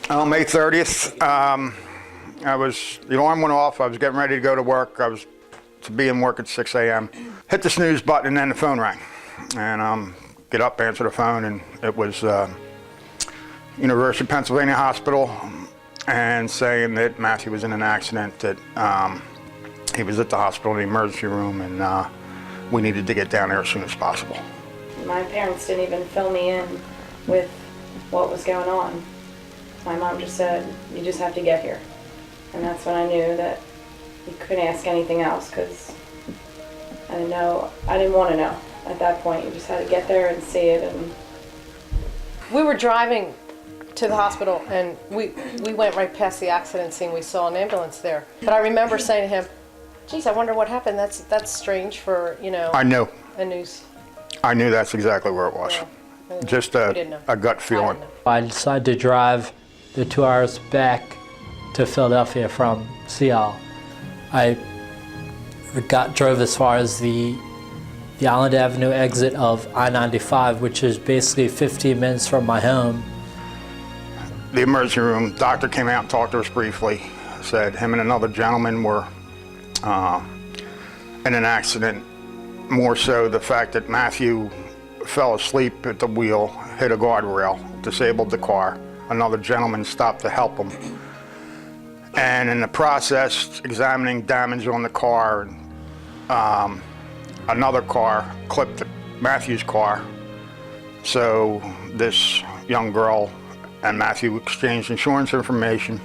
May 30th, the alarm went off. I was getting ready to go to work. I was to be in work at 6 a.m. Hit the snooze button and then the phone rang. And get up, answer the phone, and it was University of Pennsylvania Hospital, and saying that Matthew was in an accident, that he was at the hospital in the emergency room, and we needed to get down there as soon as possible. My parents didn't even fill me in with what was going on. My mom just said, you just have to get here. And that's when I knew that you couldn't ask anything else, because I didn't want to know at that point. You just had to get there and see it. And we were driving to the hospital, and we went right past the accident scene. We saw an ambulance there. But I remember saying to him, geez, I wonder what happened. That's strange for, I knew. A news. I knew that's exactly where it was. Yeah. Just a gut feeling. I decided to drive the 2 hours back to Philadelphia from Seattle. I drove as far as the Island Avenue exit of I-95, which is basically 15 minutes from my home. The emergency room, doctor came out and talked to us briefly, said him and another gentleman were in an accident. More so the fact that Matthew fell asleep at the wheel, hit a guardrail, disabled the car. Another gentleman stopped to help him. And in the process, examining damage on the car, another car clipped Matthew's car. So this young girl and Matthew exchanged insurance information,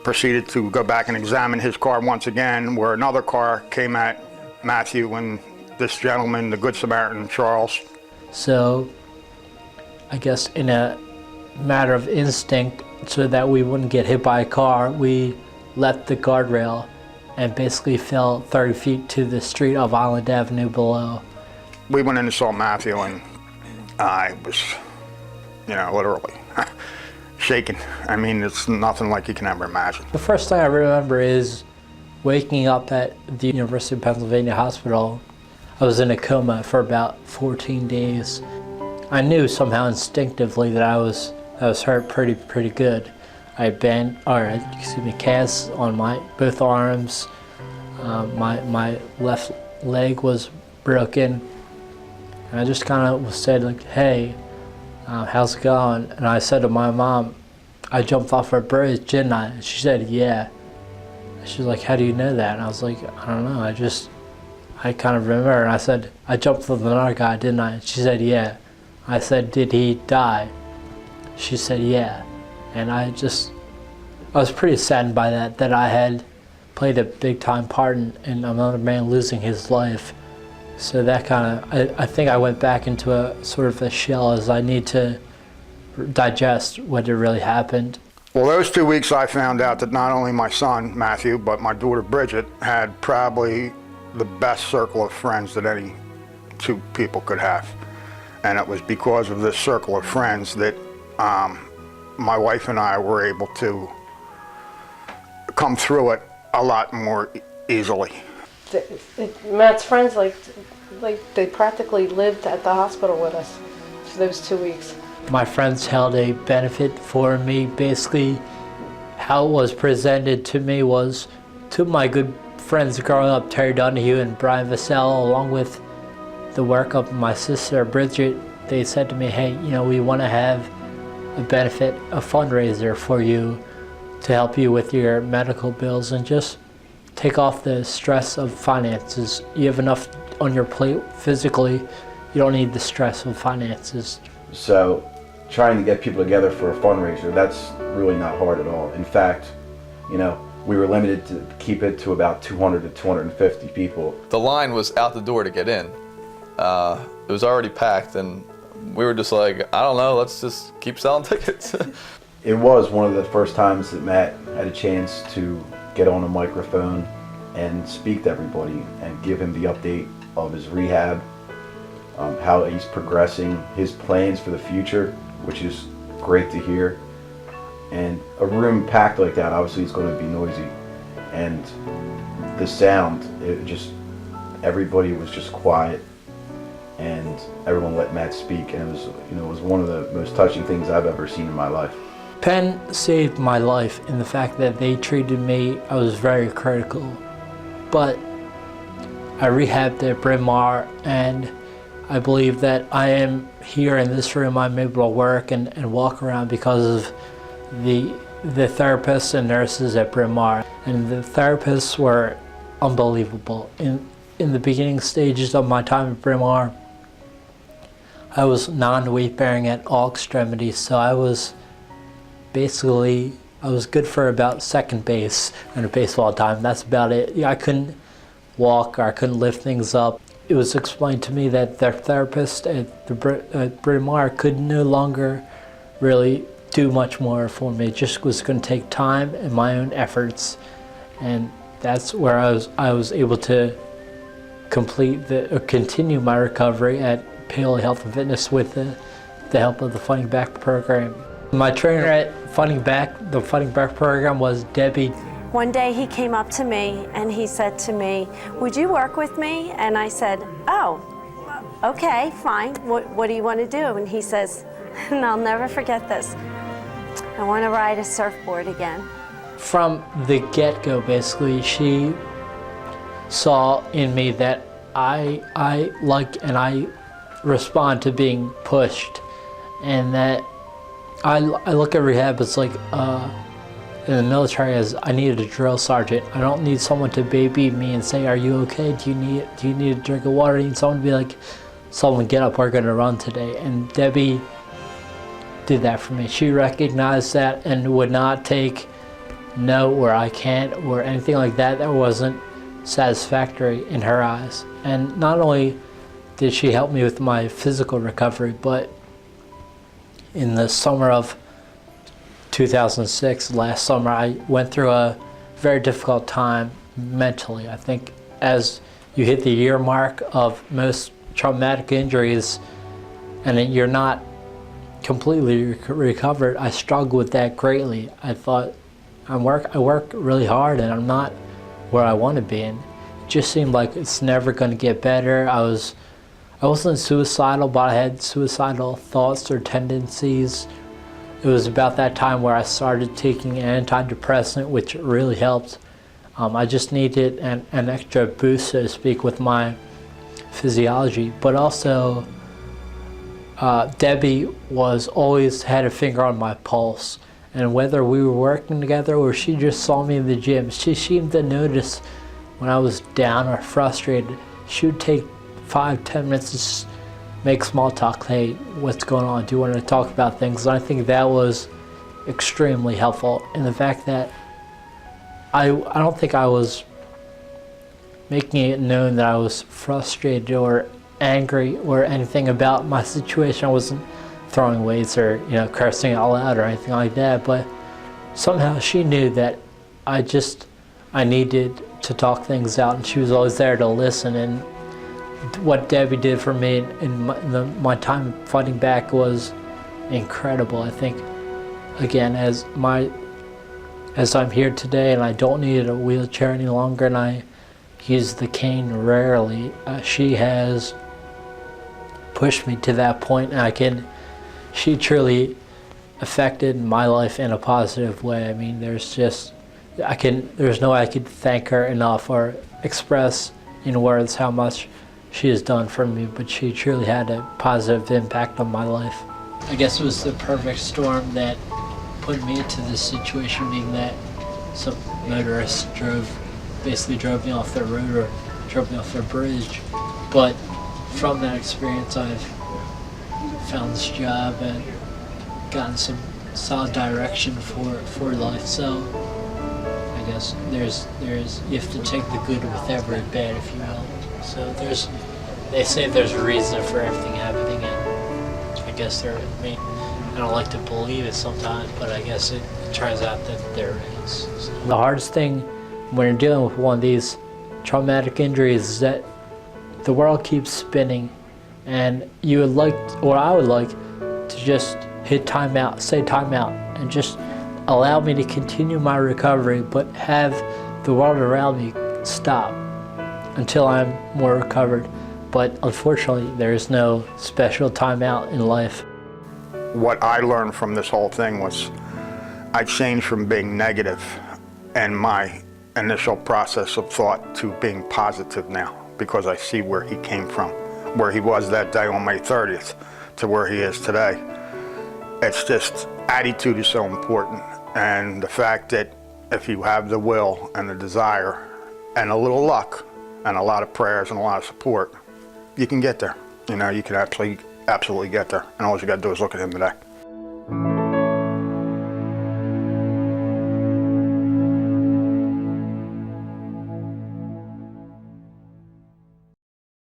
proceeded to go back and examine his car once again, where another car came at Matthew and this gentleman, the Good Samaritan, Charles. So I guess in a matter of instinct, so that we wouldn't get hit by a car, we left the guardrail and basically fell 30 feet to the street of Island Avenue below. We went in and saw Matthew, and I was, literally shaking. I mean, it's nothing like you can ever imagine. The first thing I remember is waking up at the University of Pennsylvania Hospital. I was in a coma for about 14 days. I knew somehow instinctively that I was hurt pretty good. I had casts on my both arms. My left leg was broken. And I just kind of said, like, hey, how's it going? And I said to my mom, I jumped off a bridge, didn't I? And she said, yeah. She was like, how do you know that? And I was like, I don't know, I kind of remember. And I said, I jumped with another guy, didn't I? And she said, yeah. I said, did he die? She said, yeah. And I was pretty saddened by that I had played a big time part in another man losing his life. So that kind of, I think I went back into a sort of a shell as I need to digest what had really happened. Well, those 2 weeks I found out that not only my son, Matthew, but my daughter, Bridget, had probably the best circle of friends that any two people could have. And it was because of this circle of friends that my wife and I were able to come through it a lot more easily. Matt's friends, like they practically lived at the hospital with us for those 2 weeks. My friends held a benefit for me. Basically, how it was presented to me was two of my good friends growing up, Terry Donahue and Brian Vassell, along with the work of my sister Bridget. They said to me, hey, we want to have a benefit, a fundraiser for you to help you with your medical bills and just take off the stress of finances. You have enough on your plate physically, you don't need the stress of finances. So trying to get people together for a fundraiser, that's really not hard at all. In fact, we were limited to keep it to about 200 to 250 people. The line was out the door to get in. It was already packed, and we were just like, I don't know, let's just keep selling tickets. It was one of the first times that Matt had a chance to get on a microphone and speak to everybody and give him the update of his rehab, how he's progressing, his plans for the future, which is great to hear. And a room packed like that, obviously it's going to be noisy. And the sound, everybody was just quiet. and everyone let Matt speak, and it was one of the most touching things I've ever seen in my life. Penn saved my life in the fact that they treated me, I was very critical, but I rehabbed at Bryn Mawr, and I believe that I am here in this room. I'm able to work and walk around because of the therapists and nurses at Bryn Mawr. And the therapists were unbelievable. In the beginning stages of my time at Bryn Mawr, I was non-weight bearing at all extremities, so I was good for about second base in a baseball time. That's about it. I couldn't walk, or I couldn't lift things up. It was explained to me that their therapist at Bryn Mawr could no longer really do much more for me. It just was going to take time and my own efforts, and that's where I was able to continue my recovery at Paleo Health and Fitness with the help of the Fighting Back program. My trainer at the Fighting Back program was Debbie. One day he came up to me and he said to me, "Would you work with me?" And I said, "Oh, okay, fine. What do you want to do?" And he says, and I'll never forget this, "I want to ride a surfboard again." From the get-go, basically, she saw in me that I like and I respond to being pushed, and that I look at rehab as like in the military as I needed a drill sergeant. I don't need someone to baby me and say, "Are you okay? Do you need a drink of water?" I need someone to be like, "Someone get up, we're gonna run today." And Debbie did that for me. She recognized that and would not take no or I can't or anything like that that wasn't satisfactory in her eyes. And not only did she help me with my physical recovery, but in the summer of 2006, last summer, I went through a very difficult time mentally. I think as you hit the year mark of most traumatic injuries and you're not completely recovered, I struggled with that greatly. I thought, I work really hard and I'm not where I want to be, and it just seemed like it's never going to get better. I wasn't suicidal, but I had suicidal thoughts or tendencies. It was about that time where I started taking an antidepressant, which really helped. I just needed an extra boost, so to speak, with my physiology. But also, Debbie always had a finger on my pulse. And whether we were working together or she just saw me in the gym, she seemed to notice when I was down or frustrated. She would take 5-10 minutes to just make small talk. "Hey, what's going on? Do you want to talk about things?" And I think that was extremely helpful in the fact that I don't think I was making it known that I was frustrated or angry or anything about my situation. I wasn't throwing weights or cursing all out or anything like that, but somehow she knew that I needed to talk things out, and she was always there to listen. And what Debbie did for me in my time fighting back was incredible. I think, again, as I'm here today and I don't need a wheelchair any longer and I use the cane rarely, she has pushed me to that point, and she truly affected my life in a positive way. I mean, there's no way I could thank her enough or express in words how much she has done for me, but she truly had a positive impact on my life. I guess it was the perfect storm that put me into this situation, being that some motorists basically drove me off the road or drove me off the bridge. But from that experience, I've found this job and gotten some solid direction for life. So I guess you have to take the good with every bad, if you will. So they say there's a reason for everything happening, and I guess I don't like to believe it sometimes, but I guess it turns out that there is. So the hardest thing when you're dealing with one of these traumatic injuries is that the world keeps spinning, and I would like to just hit timeout, say timeout, and just allow me to continue my recovery, but have the world around me stop until I'm more recovered. but unfortunately there is no special timeout in life. What I learned from this whole thing was I changed from being negative and my initial process of thought to being positive now, because I see where he came from, where he was that day on May 30th to where he is today. It's just, attitude is so important, and the fact that if you have the will and the desire and a little luck and a lot of prayers and a lot of support, you can get there. You know, you can absolutely get there, and all you got to do is look at him today.